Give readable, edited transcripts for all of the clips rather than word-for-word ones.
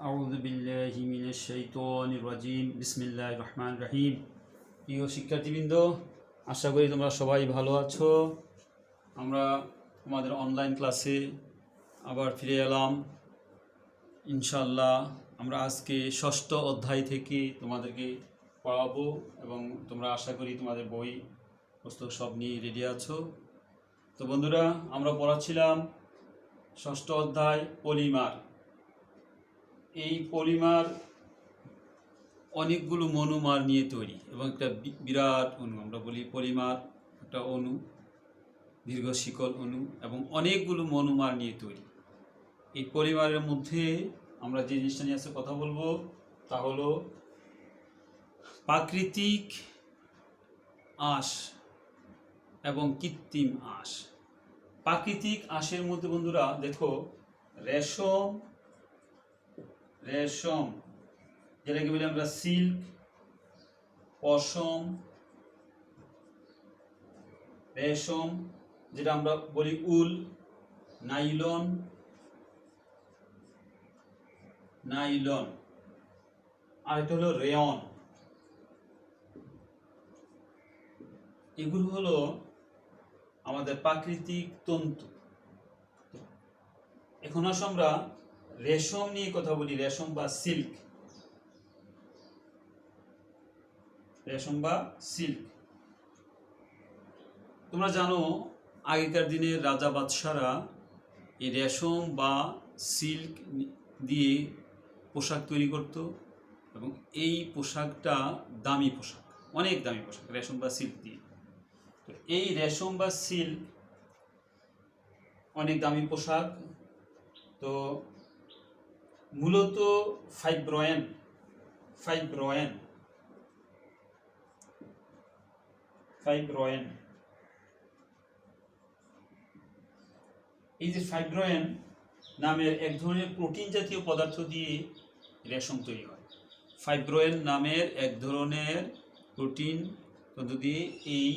আউযু বিল্লাহি মিনাশ শাইতানির রাজিম বিসমিল্লাহির রহমানির রহিম। প্রিয় শিক্ষার্থীবৃন্দ, আশা করি তোমরা সবাই ভালো আছো। আমরা আমাদের অনলাইন ক্লাসে আবার ফিরে এলাম ইনশাআল্লাহ। আমরা আজকে ষষ্ঠ অধ্যায় থেকে তোমাদেরকে পড়াবো এবং তোমরা আশা করি তোমাদের বই পুস্তক সব নিয়ে রেডি আছো। তো বন্ধুরা, আমরা পড়াচ্ছিলাম ষষ্ঠ অধ্যায় পলিমার। এই পলিমার অনেকগুলো মনোমার নিয়ে তৈরি এবং একটা বিরাট অণু, আমরা বলি পলিমার একটা অণু, দীর্ঘ শিকল অণু এবং অনেকগুলো মনোমার নিয়ে তৈরি। এই পলিমারের মধ্যে আমরা যে জিনিসটা নিয়ে আজকে কথা বলবো তা হলো প্রাকৃতিক আঁশ এবং কৃত্রিম আঁশ। প্রাকৃতিক আঁশের মধ্যে বন্ধুরা দেখো, রেশম যেটাকে বলি আমরা সিল্ক, পশম, রেশম যেটা আমরা বলি উল, নাইলন আর একটা হলো রেয়ন। এগুলো হলো আমাদের প্রাকৃতিক তন্তু। এখন আসো আমরা রেশম নিয়ে কথা বলি, রেশম বা সিল্ক। তোমরা জানো আগেকার দিনের রাজা বাদশারা এই রেশম বা সিল্ক দিয়ে পোশাক তৈরি করত এবং এই পোশাকটা দামি পোশাক, অনেক দামি পোশাক, রেশম বা সিল্ক দিয়ে। তো এই রেশম বা সিল্ক অনেক দামি পোশাক। তো মূলত ফাইব্রোয়েন এই যে ফাইব্রোয়েন নামের এক ধরনের প্রোটিন জাতীয় পদার্থ দিয়ে রেশম তৈরি হয়। ফাইব্রোয়েন নামের এক ধরনের প্রোটিন তন্তু দিয়ে এই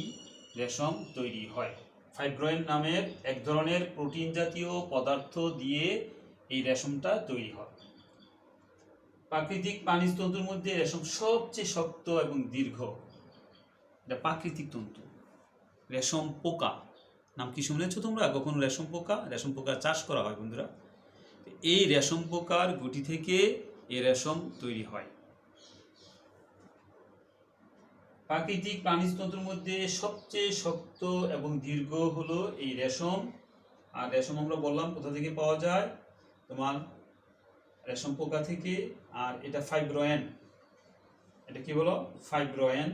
রেশম তৈরি হয়। ফাইব্রোয়েন নামের এক ধরনের প্রোটিন জাতীয় পদার্থ দিয়ে এই রেশমটা তৈরি হয়। প্রাকৃতিক প্রাণীজ তন্তুর মধ্যে রেশম সবচেয়ে শক্ত এবং দীর্ঘ। এটা প্রাকৃতিক তন্তু। রেশম পোকা নাম কি শুনেছো তোমরা কখনো? রেশম পোকার চাষ করা হয় বন্ধুরা। এই রেশম পোকার গুটি থেকে এই রেশম তৈরি হয়। প্রাকৃতিক প্রাণীজ তন্তুর মধ্যে সবচেয়ে শক্ত এবং দীর্ঘ হলো এই রেশম। আর রেশম আমরা বললাম কোথা থেকে পাওয়া যায়, তোমার রেশম পোকা থেকে। আর এটা ফাইব্রোয়েন, এটা কি বলো? ফাইব্রোয়েন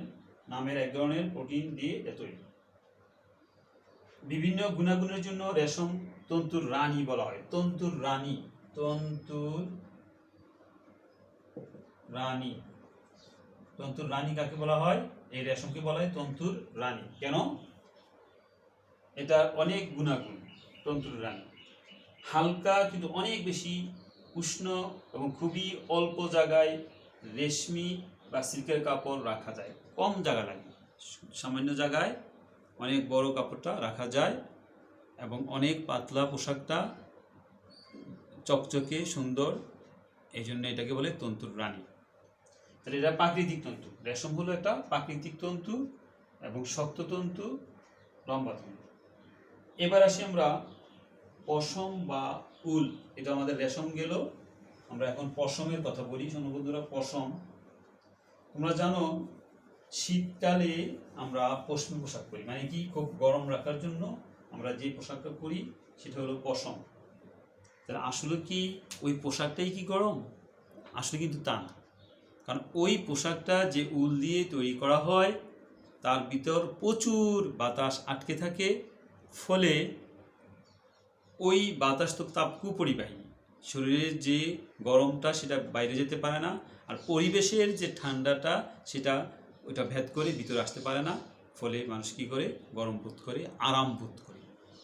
নামের এক ধরনের প্রোটিন দিয়ে এটা তৈরি। বিভিন্ন গুণাগুণের জন্য রেশম তন্তুর রানী বলা হয়। তন্তুর রানী কাকে বলা হয়? এই রেশমকে বলা হয় তন্তুর রানী। কেন? এটা অনেক গুণাগুণ। তন্তুর রানী হালকা কিন্তু অনেক বেশি উষ্ণ এবং খুবই অল্প জায়গায় রেশমি বা সিল্কের কাপড় রাখা যায়। কম জায়গা লাগে, সামান্য জায়গায় অনেক বড় কাপড়টা রাখা যায় এবং অনেক পাতলা পোশাকটা চকচকে সুন্দর। এই জন্য এটাকে বলে তন্তুর রানী। তাহলে এটা প্রাকৃতিক তন্তু। রেশম হলো একটা প্রাকৃতিক তন্তু এবং শক্ত তন্তু, লম্বা তন্তু। এবার আসি আমরা পশম বা উল। এটা আমাদের রেশম গেল, আমরা এখন পশমের কথা বলি। শোনো বন্ধুরা, পশম তোমরা জানো শীতকালে আমরা পশমি পোশাক পরি, মানে কি খুব গরম রাখার জন্য আমরা যে পোশাকটা পরি সেটা হলো পশম। তাহলে আসলে কি ওই পোশাকটাই কি গরম? আসলে কিন্তু তা না, কারণ ওই পোশাকটা যে উল দিয়ে তৈরি করা হয় তার ভিতর প্রচুর বাতাস আটকে থাকে, ফলে ওই বাতাস তো তাপ কুপরিবাহী, শরীরের যে গরমটা সেটা বাইরে যেতে পারে না, আর পরিবেশের যে ঠান্ডাটা সেটা ওইটা ভেদ করে ভিতরে আসতে পারে না, ফলে মানুষ কী করে? গরম বোধ করে, আরাম বোধ করে।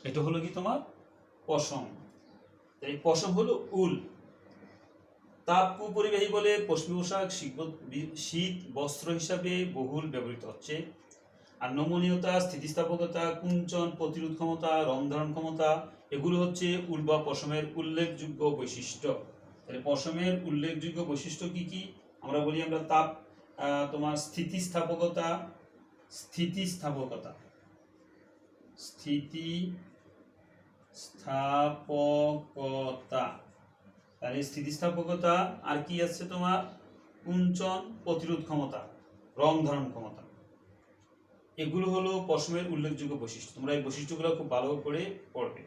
এটা হলো কি তোমার পশম। এই পশম হলো উল। তাপ কুপরিবাহী বলে পশমি পোশাক শীত বস্ত্র হিসাবে বহুল ব্যবহৃত হচ্ছে। আর নমনীয়তা, স্থিতিস্থাপকতা, কুঞ্চন, প্রতিরোধ ক্ষমতা, রং ধারণ ক্ষমতা, এগুলো হচ্ছে উল বা পশমের উল্লেখযোগ্য বৈশিষ্ট্য। তাহলে পশমের উল্লেখযোগ্য বৈশিষ্ট্য কি কি? আমরা বলি আমরা তাপ, তোমার স্থিতিস্থাপকতা, তাহলে স্থিতিস্থাপকতা, আর কি আছে তোমার? কুঞ্চন প্রতিরোধ ক্ষমতা, রং ধারণ ক্ষমতা। এগুলো হলো পশমের উল্লেখযোগ্য বৈশিষ্ট্য। তোমরা এই বৈশিষ্ট্যগুলো খুব ভালো করে পড়বে।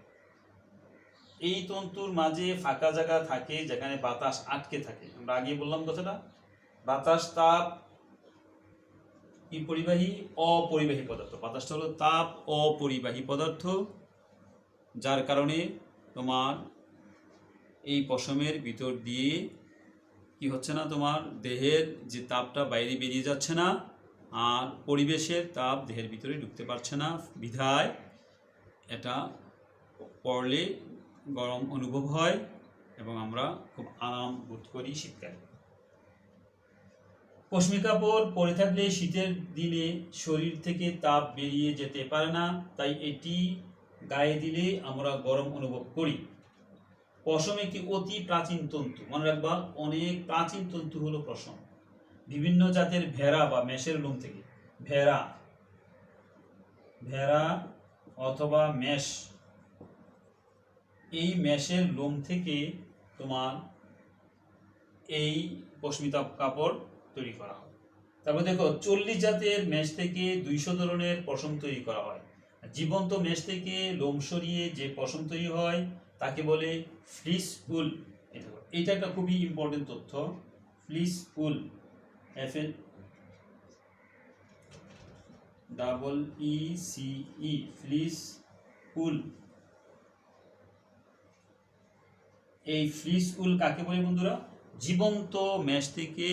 এই তন্তুর মাঝে ফাঁকা জায়গা থাকে যেখানে বাতাস আটকে থাকে। আমরা আগে বললাম কথাটা, বাতাস তাপ কি পরিবাহী? অপরিবাহী পদার্থ। বাতাসটা হলো তাপ অপরিবাহী পদার্থ, যার কারণে তোমার এই পশমের ভিতর দিয়ে কি হচ্ছে না, তোমার দেহের যে তাপটা বাইরে বেরিয়ে যাচ্ছে না, আর পরিবেশের তাপ দেহের ভিতরে ঢুকতে পারছে না, বিধায় এটা পরলে গরম অনুভব হয় এবং আমরা খুব আরাম বোধ করি শীতকালে। পশমি কাপড় পরে থাকলে শীতের দিনে শরীর থেকে তাপ বেরিয়ে যেতে পারে না, তাই এটি গায়ে দিলে আমরা গরম অনুভব করি। পশম একটি অতি প্রাচীন তন্তু, মনে রাখবা, অনেক প্রাচীন তন্তু হলো পশম। বিভিন্ন জাতের ভেড়া বা মেষের লোম থেকে, ভেড়া অথবা মেষ, এই মেষের লোম থেকে তোমার এই পশমি কাপড় তৈরি করা হয়। তারপর দেখো, 40 জাতের মেষ থেকে 200 ধরনের পশম তৈরি করা হয়। জীবন্ত মেষ থেকে লোম সরিয়ে যে পশম তৈরি হয় তাকে বলে ফ্লিস উল। এটা একটা খুবই ইম্পর্টেন্ট তথ্য, ফ্লিস উল, FLEECE, ফ্লিস উল। এই ফ্লিস উল কাকে বলে বন্ধুরা? জীবন্ত মেষ থেকে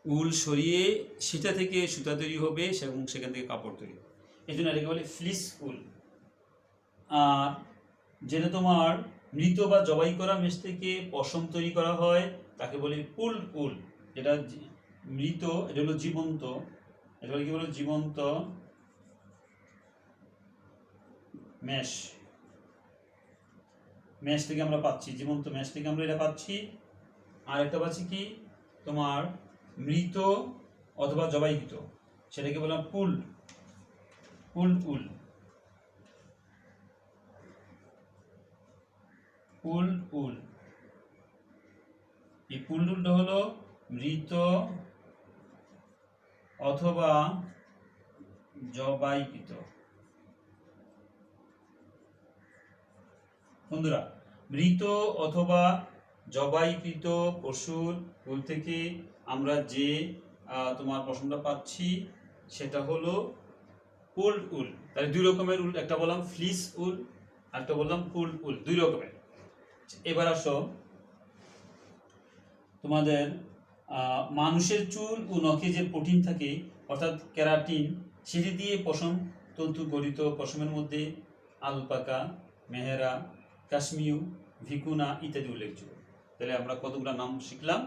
উল সরিয়ে সেটা থেকে সুতা তৈরি হবে এবং সেখান থেকে কাপড় তৈরি হবে, এই জন্য এটাকে বলে ফ্লিস উল। আর যেটা তোমার মৃত বা জবাই করা মেষ থেকে পশম তৈরি করা হয় তাকে বলে পুল উল। যেটা মৃত, এটা হলো জীবন্ত, এটা হলো কি বলে? জীবন্ত মেষ, মেষ থেকে আমরা পাচ্ছি, জীবন্ত মেষ থেকে আমরা এটা পাচ্ছি। আর একটা পাচ্ছি কি তোমার মৃত অথবা জবাইকৃত, সেটাকে বললাম পুল উল। এই পুল উলটা হলো মৃত অথবা জবাইকৃত। বন্ধুরা, মৃত অথবা জবাইকৃত পশুর উল থেকে আমরা যে তোমার পশমটা পাচ্ছি সেটা হলো পুল উল। তাহলে 2 রকমের উল, একটা বললাম ফ্লিস উল, একটা বললাম পুল উল, 2 রকমের। এবার আসো, তোমাদের মানুষের চুল ও নখে যে প্রোটিন থাকে অর্থাৎ কেরাটিন, সেটি দিয়ে পশম তন্তু গঠিত। পশমের মধ্যে আলপাকা, মেহেরা, কাশ্মীর, ভিকুনা ইত্যাদি উল্লেখযোগ্য। তাহলে আমরা কতগুলো নাম শিখলাম।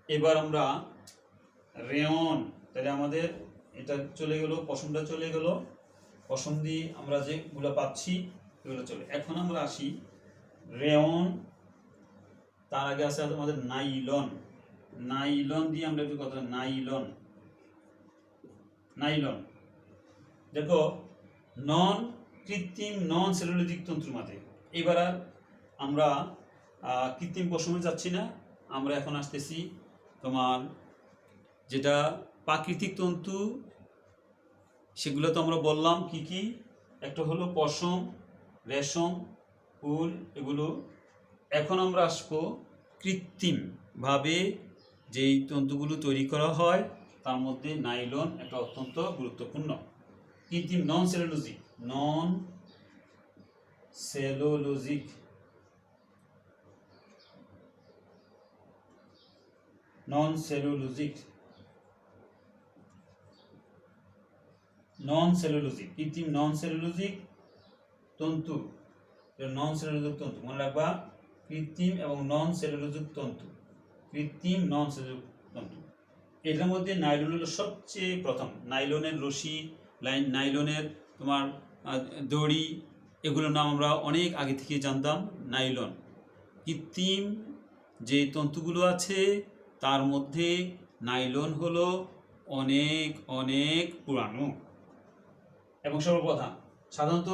এবার আমরা রেয়ন, তাহলে আমাদের এটা চলে গেল, পশমটা চলে গেল, পশম দিয়ে আমরা যেগুলো পাচ্ছি এগুলো চলে। এখন আমরা আসি রেয়ন, তার আগে আছে আমাদের নাইলন। নাইলন দিয়ে আমরা একটু কথা, নাইলন দেখো, নন কৃত্রিম নন সেলুলোজিক তন্তুর মাঝে। এবার আর আমরা কৃত্রিম পশমে যাচ্ছি না, আমরা এখন আসতেছি তোমার যেটা প্রাকৃতিক তন্তু, সেগুলো তো আমরা বললাম কি কি। একটা হলো পশম, রেশম, উল, এগুলো। এখন আমরা আসবো কৃত্রিমভাবে যেই তন্তুগুলো তৈরি করা হয় তার মধ্যে নাইলন একটা অত্যন্ত গুরুত্বপূর্ণ। কৃত্রিম নন সেলুলোজিক কৃত্রিম নন সেলুলোজিক তন্তু, নন সেলুলোজিক তন্তু মনে রাখবা, কৃত্রিম এবং নন সেলুলোজিক তন্তু, কৃত্রিম নন সেলুলোজিক তন্তু। এটার মধ্যে নাইলন হলো সবচেয়ে প্রথম। নাইলনের রশি, নাইলনের তোমার দড়ি, এগুলোর নাম আমরা অনেক আগে থেকে জানতাম। নাইলন কৃত্রিম যে তন্তুগুলো আছে তার মধ্যে নাইলন হলো অনেক অনেক পুরানো এবং সর্বপ্রধান। সাধারণত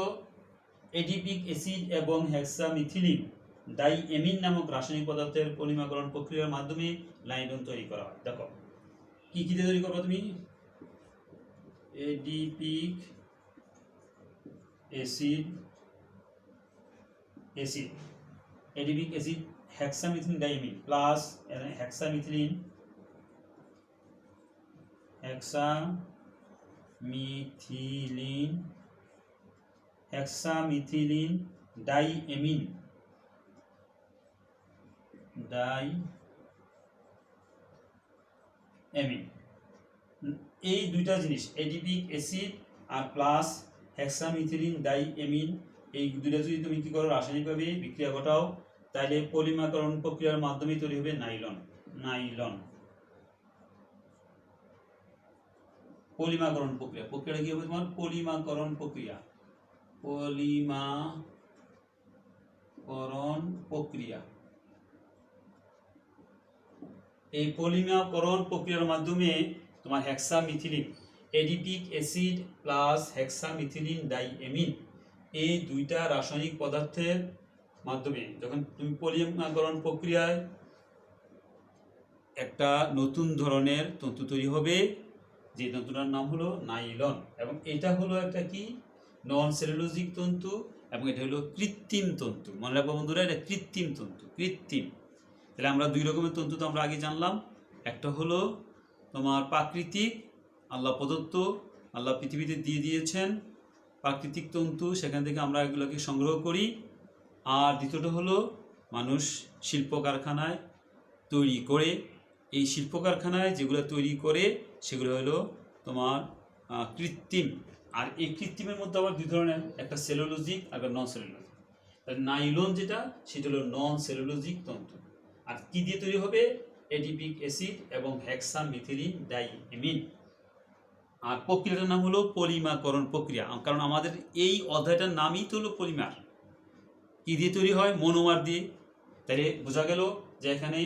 এডিপিক অ্যাসিড এবং হেক্সামিথিলিন ডাইএমিন নামক রাসায়নিক পদার্থের পলিমারকরণ প্রক্রিয়ার মাধ্যমে নাইলন তৈরি করা হয়। দেখো কি কি দিয়ে তৈরি করবে তুমি? Adipic acid adipic acid hexamethylene diamine plus hexamethylene diamine এই দুইটা জিনিস এডিপিক অ্যাসিড আর প্লাস হেক্সামিথিলিন ডাইএমিন, এই দুইটা যদি তুমি কি করো রাসায়নিকভাবে বিক্রিয়া ঘটাও তাহলে পলিমারকরণ প্রক্রিয়ার মাধ্যমে তৈরি হবে নাইলন। পলিমারকরণ প্রক্রিয়াটা কি হবে তোমার? পলিমারকরণ প্রক্রিয়া। এই পলিমারকরণ প্রক্রিয়ার মাধ্যমে তোমার hexamethylene adipic acid plus hexamethylene diamine এই দুইটা রাসায়নিক পদার্থের মাধ্যমে যখন তুমি পলিমারকরণ প্রক্রিয়ায় একটা নতুন ধরনের তন্তু তৈরি হবে, যে তন্তুটার নাম হলো নাইলন। এবং এটা হলো একটা কি নন সেলুলোজিক তন্তু এবং এটা হলো কৃত্রিম তন্তু। মনে রাখবো বন্ধুরা, এটা কৃত্রিম তন্তু, কৃত্রিম। তাহলে আমরা দুই রকমের তন্তু তো আমরা আগে জানলাম, একটা হলো তোমার প্রাকৃতিক, আল্লাহ প্রদত্ত, আল্লাহ পৃথিবীতে দিয়ে দিয়েছেন প্রাকৃতিক তন্তু, সেখান থেকে আমরা এগুলোকে সংগ্রহ করি। আর দ্বিতীয়টা হলো মানুষ শিল্প কারখানায় তৈরি করে, এই শিল্প কারখানায় যেগুলো তৈরি করে সেগুলো হলো তোমার কৃত্রিম। আর এই কৃত্রিমের মধ্যে আবার দুই ধরনের, একটা সেলুলোজিক আর একটা নন সেলুলোজিক। নাইলন যেটা সেটা হলো নন সেলুলোজিক তন্তু। আর কি দিয়ে তৈরি হবে? এডিপিক অ্যাসিড এবং হেক্সামিথিলিন ডাইএমিন। আর প্রক্রিয়াটার নাম হলো পলিমারকরণ প্রক্রিয়া, কারণ আমাদের এই অধ্যায়টার নামই তো হলো পলিমার। কি দিয়ে তৈরি হয়? মনোমার দিয়ে। তাহলে বোঝা গেল যে এখানে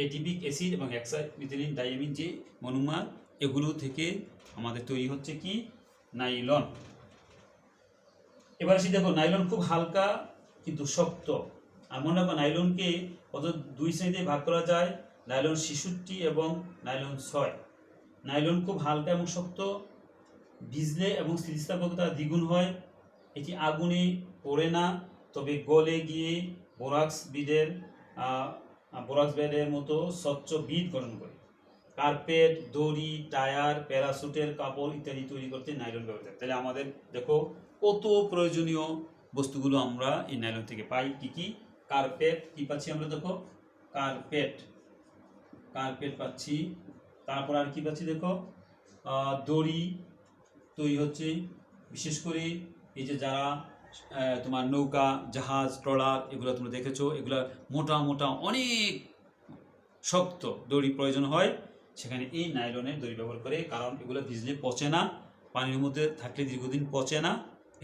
এডিপিক অ্যাসিড এবং হেক্সামিথিলিন ডাইএমিন যে মনোমার, এগুলো থেকে আমাদের তৈরি হচ্ছে কি নাইলন। এবার আসি, দেখো নাইলন খুব হালকা কিন্তু শক্ত। আর মনে রাখবো নাইলনকে কত দুই শ্রেণীতে ভাগ করা যায়, নাইলন 66 এবং নাইলন 6। নাইলন খুব হালকা এবং শক্ত, ভিজলে এবং স্থিতিস্থাপকতা দ্বিগুণ হয়। এটি আগুনে পড়ে না, তবে গলে গিয়ে বোরাক্স বেডের মতো স্বচ্ছ বিড গঠন করে। কার্পেট, দড়ি, টায়ার, প্যারাসুটের কাপড় ইত্যাদি তৈরি করতে নাইলন ব্যবহৃত হয়। তাহলে আমাদের দেখো কত প্রয়োজনীয় বস্তুগুলো আমরা এই নাইলন থেকে পাই। কি কি? কার্পেট, কি পাচ্ছি আমরা? দেখো কার্পেট পাচ্ছি। তারপর আর কি পাচ্ছি? দেখো দড়ি তৈরি হচ্ছে, বিশেষ করে এই যে যারা তোমার নৌকা, জাহাজ, ট্রলার এগুলো তোমরা দেখেছো, এগুলো মোটা মোটা অনেক শক্ত দড়ি প্রয়োজন হয়, সেখানে এই নাইলনের দড়ি ব্যবহার করে। কারণ এগুলো ভিজলে পচে না, পানির মধ্যে থাকলে দীর্ঘদিন পচে না,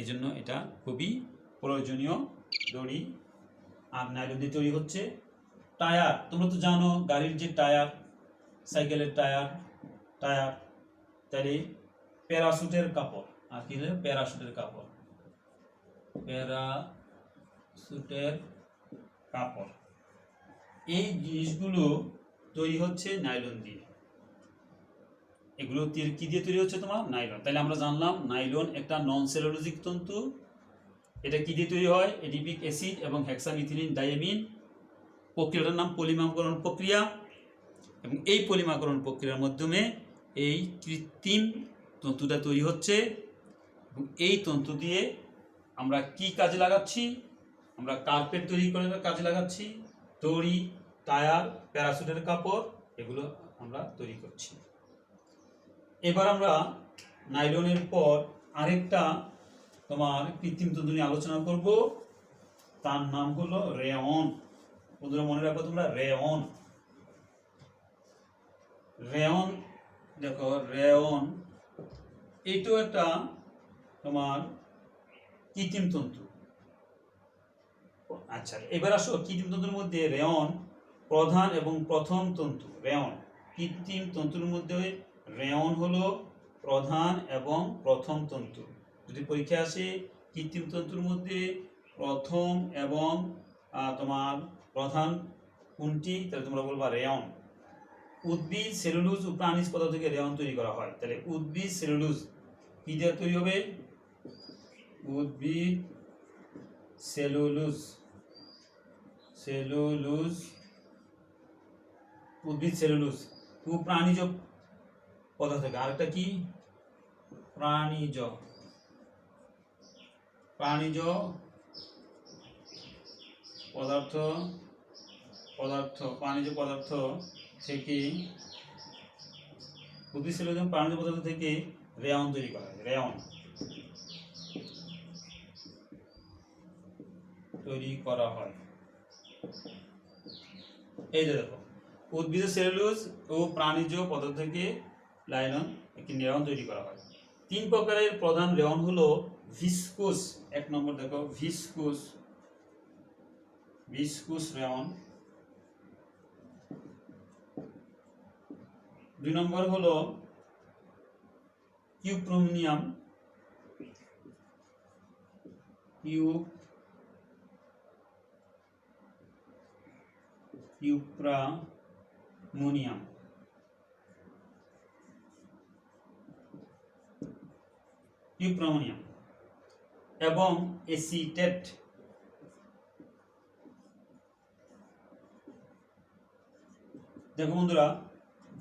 এই জন্য এটা খুবই প্রয়োজনীয় দড়ি। আর নাইলন দিয়ে তৈরি হচ্ছে টায়ার। তোমরা তো জানো গাড়ির যে টায়ার, সাইকেলের টায়ার, তাহলে প্যারাসুটের কাপড়। আর কি? প্যারাসুটের কাপড়, এই জিনিসগুলো তৈরি হচ্ছে নাইলন দিয়ে। এগুলো কি দিয়ে তৈরি হচ্ছে? তোমার নাইলন। তাহলে আমরা জানলাম নাইলন একটা নন সেলুলোজিক তন্তু। এটা কি দিয়ে তৈরি হয়? এডিপিক অ্যাসিড এবং হেক্সামিথিলিন ডাইএমিন। প্রক্রিয়াটার নাম পলিমারকরণ প্রক্রিয়া। এবং এই পলিমারকরণ প্রক্রিয়ার মাধ্যমে এই কৃত্রিম তন্তুটা তৈরি হচ্ছে। এবং এই তন্তু দিয়ে আমরা কি কাজে লাগাচ্ছি? আমরা কার্পেট তৈরি করে কাজে লাগাচ্ছি, দড়ি, টায়ার, প্যারাসুটের কাপড়, এগুলো আমরা তৈরি করছি। এবার আমরা নাইলনের পর আরেকটা তোমার কৃত্রিম তন্তু নিয়ে আলোচনা করব, তার নাম হলো রেয়ন। বন্ধুরা মনে রাখো তোমরা, রেয়ন। দেখো রেয়ন এইটাও একটা তোমার কৃত্রিম তন্তু। আচ্ছা, এবার আসো কৃত্রিম তন্তুর মধ্যে রেয়ন প্রধান এবং প্রথম তন্তু রেয়ন। কৃত্রিম তন্তুর মধ্যে রেয়ন হলো প্রধান এবং প্রথম তন্তু। যদি পরীক্ষা আসে কৃত্রিম তন্তুর মধ্যে প্রথম এবং তোমার প্রধান কোনটি, তাহলে তোমরা বলবা রেয়ন। উদ্ভিদ সেলুলোজ ও প্রাণীজ পদার্থ থেকে রেয়ন তৈরি করা হয়। তাহলে উদ্ভিদ সেলুলোজ কি দিয়ে তৈরি হবে? উদ্ভিদ সেলুলোজ, উদ্ভিদ সেলুলোজ ও প্রাণীজ পদার্থ থেকে। আরেকটা কি? প্রাণীজ পদার্থ প্রাণীজ পদার্থ থেকে, উদ্ভিদ সেলুলোজ এবং প্রাণীজ পদার্থ থেকে রেয়ন তৈরি করা হয়। রেয়ন তৈরি করা হয়। এই যে দেখো, উদ্ভিদ সেলুলোজ ও প্রাণীজ পদার্থ থেকে একটি রেয়ন তৈরি করা হয়। 3 প্রকারের প্রধান রেয়ন হলো ভিসকোস। 1 নম্বর দেখো, ভিসকোস রেয়ন। 2 নম্বর হলো কিউপ্রামোনিয়াম, এবং এসিটেট। দেখো বন্ধুরা,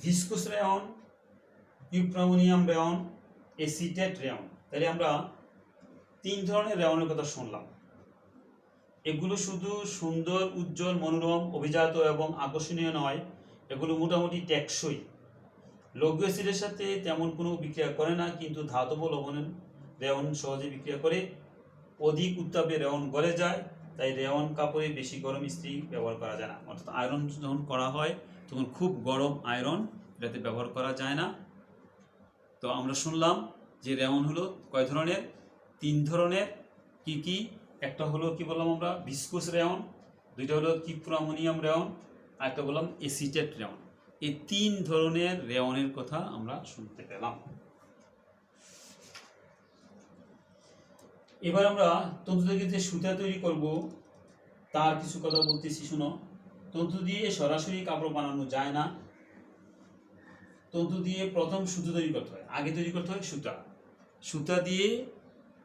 viscose rayon, cuprammonium rayon, acetate rayon. তাহলে আমরা 3 ধরনের রেয়নের কথা শুনলাম। এগুলো শুধু সুন্দর, উজ্জ্বল, মনোরম, অভিজাত এবং আকর্ষণীয় নয়, এগুলো মোটামুটি টেকসই। লৌহ অ্যাসিডের সাথে তেমন কোনো বিক্রিয়া করে না, কিন্তু ধাতব লবণের রেয়ন সহজে বিক্রিয়া করে। অধিক উত্তাপে রেয়ন গলে যায়, তাই রেয়ন কাপড়ে বেশি গরম ইস্ত্রি ব্যবহার করা যায় না। অর্থাৎ আয়রন যখন করা হয় তখন খুব গরম আয়রন এটাতে ব্যবহার করা যায় না। তো আমরা শুনলাম যে রেয়ন হলো কয় ধরনের? 3 ধরনের। কি কি? একটা হলো কি বললাম আমরা? ভিসকোস রেয়ন, 2টা হলো কিউপ্রামোনিয়াম রেয়ন, আর একটা বললাম এসিটেট রেয়ন। এই 3 ধরনের রেয়নের কথা আমরা শুনতে পেলাম। এবার আমরা তন্তু থেকে যে সুতা তৈরি করব তার কিছু কথা বলতেছি, শুনো। তন্তু দিয়ে সরাসরি কাপড় বানানো যায় না। তন্তু দিয়ে প্রথম সুতো তৈরি করতে হয়, আগে তৈরি করতে হয় সুতা দিয়ে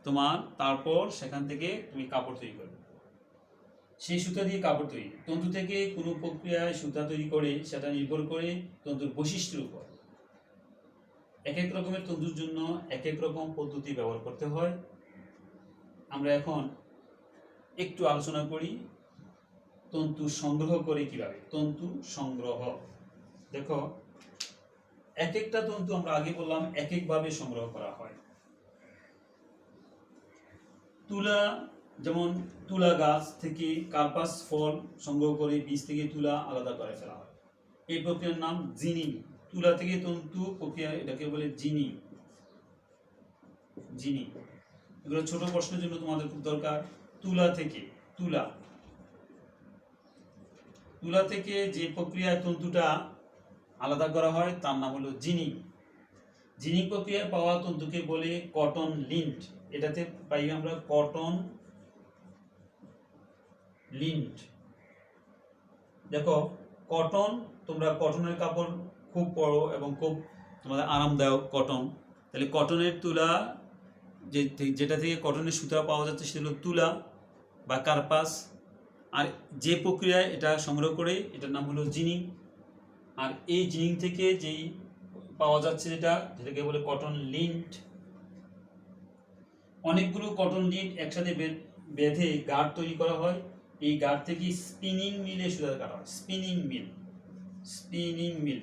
তোমার, তারপর সেখান থেকে তুমি কাপড় তৈরি করবে। সেই সুতা দিয়ে কাপড় তৈরি। তন্তু থেকে কোনো প্রক্রিয়ায় সুতা তৈরি করে সেটা নির্ভর করে তন্তুর বৈশিষ্ট্যের উপর। এক এক রকমের তন্তুর জন্য এক এক রকম পদ্ধতি ব্যবহার করতে হয়। আমরা এখন একটু আলোচনা করি তন্তু সংগ্রহ করে কিভাবে। তন্তু সংগ্রহ, দেখো এক একটা তন্তু আমরা আগে বললাম এক একভাবে সংগ্রহ করা হয়। তুলা, যেমন তুলা গাছ থেকে কার্পাস ফল সংগ্রহ করে বীজ থেকে তুলা আলাদা করে ফেলা হয়। এই প্রক্রিয়ার নাম জিনিং। তুলা থেকে তন্তু প্রক্রিয়া, এটাকে বলে জিনিং। এগুলো ছোট প্রশ্নের জন্য তোমাদের খুব দরকার। তুলা থেকে যে প্রক্রিয়ায় তন্তুটা আলাদা করা হয় তার নাম হলো জিনিং। জিনিং প্রক্রিয়ায় পাওয়া তন্তুকে বলে কটন লিন্ট। এটাতে পাই আমরা কটন লিন্ট। দেখো কটন, তোমরা কটনের কাপড় খুব পরো এবং খুব তোমাদের আরামদায়ক কটন। তাহলে কটনের তুলা, যেটা থেকে কটনের সুতা পাওয়া যাচ্ছে সেটা হলো তুলা বা কার্পাস। আর যে প্রক্রিয়ায় এটা সংগ্রহ করে এটার নাম হলো জিনিং। আর এই জিনিং থেকে যেই পাওয়া যাচ্ছে যেটাকে বলে কটন লিন্ট। অনেকগুলো কটন লিন্ট একসাথে বেঁধে গার্ড তৈরি করা হয়। এই গার্ড থেকে স্পিনিং মিলে সুতা কাটা হয়। স্পিনিং মিল